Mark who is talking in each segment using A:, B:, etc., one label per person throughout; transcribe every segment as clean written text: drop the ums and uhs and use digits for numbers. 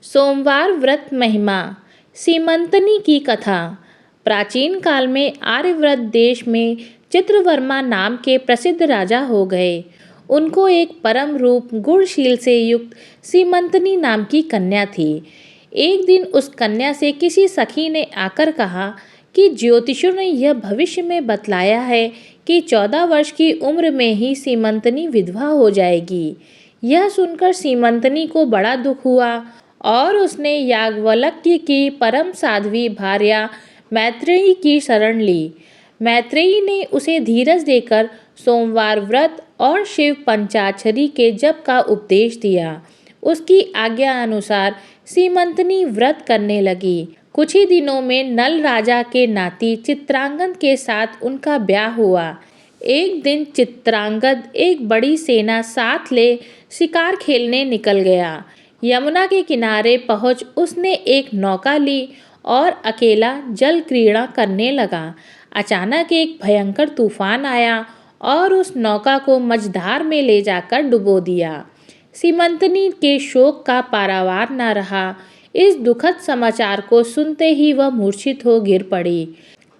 A: सोमवार व्रत महिमा। सीमंतनी की कथा। प्राचीन काल में आर्यव्रत देश में चित्रवर्मा नाम के प्रसिद्ध राजा हो गए। उनको एक परम रूप गुणशील से युक्त सीमंतनी नाम की कन्या थी। एक दिन उस कन्या से किसी सखी ने आकर कहा कि ज्योतिषियों ने यह भविष्य में बतलाया है कि 14 वर्ष की उम्र में ही सीमंतनी विधवा हो जाएगी। यह सुनकर सीमंतनी को बड़ा दुख हुआ और उसने याज्ञवल्क्य की परम साध्वी भार्या मैत्रेयी की शरण ली। मैत्रेयी ने उसे धीरज देकर सोमवार व्रत और शिव पंचाक्षरी के जप का उपदेश दिया। उसकी आज्ञा अनुसार सीमंतनी व्रत करने लगी। कुछ ही दिनों में नल राजा के नाती चित्रांगद के साथ उनका ब्याह हुआ। एक दिन चित्रांगद एक बड़ी सेना साथ ले शिकार खेलने निकल गया। यमुना के किनारे पहुंच उसने एक नौका ली और अकेला जल क्रीड़ा करने लगा। अचानक एक भयंकर तूफान आया और उस नौका को मझधार में ले जाकर डुबो दिया। सीमंतनी के शोक का पारावार न रहा। इस दुखद समाचार को सुनते ही वह मूर्छित हो गिर पड़ी।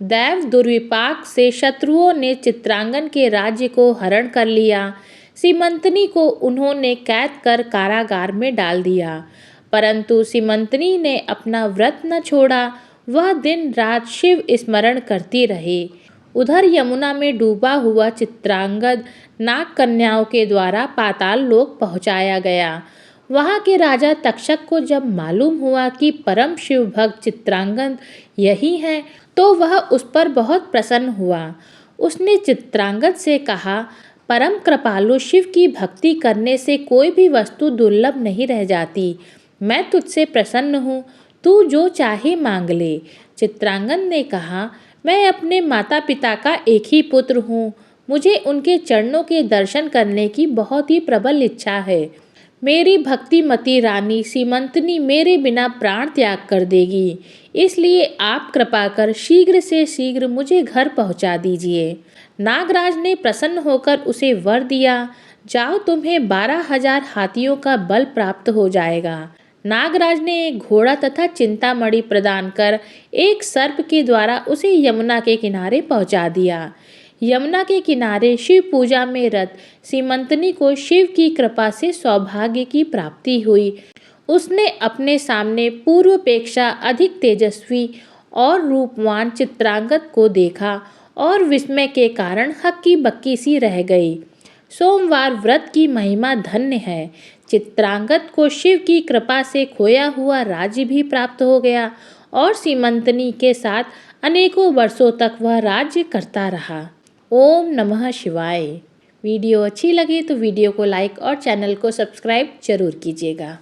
A: दैव दुर्विपाक से शत्रुओं ने चित्रांगद के राज्य को हरण कर लिया। सीमंतनी को उन्होंने कैद कर कारागार में डाल दिया, परंतु सीमंतनी ने अपना व्रत न छोड़ा। वह दिन रात शिव स्मरण करती रही। उधर यमुना में डूबा हुआ चित्रांगद नाग कन्याओं के द्वारा पाताल लोक पहुंचाया गया। वहां के राजा तक्षक को जब मालूम हुआ कि परम शिव भक्त चित्रांगद यही है, तो वह उस पर बहुत प्रसन्न हुआ। उसने चित्रांगद से कहा, परम कृपालु शिव की भक्ति करने से कोई भी वस्तु दुर्लभ नहीं रह जाती। मैं तुझसे प्रसन्न हूँ, तू जो चाहे मांग ले। चित्रांगद ने कहा, मैं अपने माता पिता का एक ही पुत्र हूँ। मुझे उनके चरणों के दर्शन करने की बहुत ही प्रबल इच्छा है। मेरी भक्तिमती रानी सीमंतनी मेरे बिना प्राण त्याग कर देगी, इसलिए आप कृपा कर शीघ्र से शीघ्र मुझे घर पहुंचा दीजिए। नागराज ने प्रसन्न होकर उसे वर दिया, जाओ, तुम्हें 12,000 हाथियों का बल प्राप्त हो जाएगा। नागराज ने एक घोड़ा तथा चिंतामणि प्रदान कर एक सर्प के द्वारा उसे यमुना के किनारे पहुंचा दिया। यमुना के किनारे शिव पूजा में रत सीमंतनी को शिव की कृपा से सौभाग्य की प्राप्ति हुई। उसने अपने सामने पूर्वापेक्षा अधिक तेजस्वी और रूपवान चित्रांगद को देखा और विस्मय के कारण हक्की बक्की सी रह गई। सोमवार व्रत की महिमा धन्य है। चित्रांगद को शिव की कृपा से खोया हुआ राज्य भी प्राप्त हो गया और सीमंतनी के साथ अनेकों वर्षों तक वह राज्य करता रहा। ओम नमः शिवाय। वीडियो अच्छी लगी तो वीडियो को लाइक और चैनल को सब्सक्राइब जरूर कीजिएगा।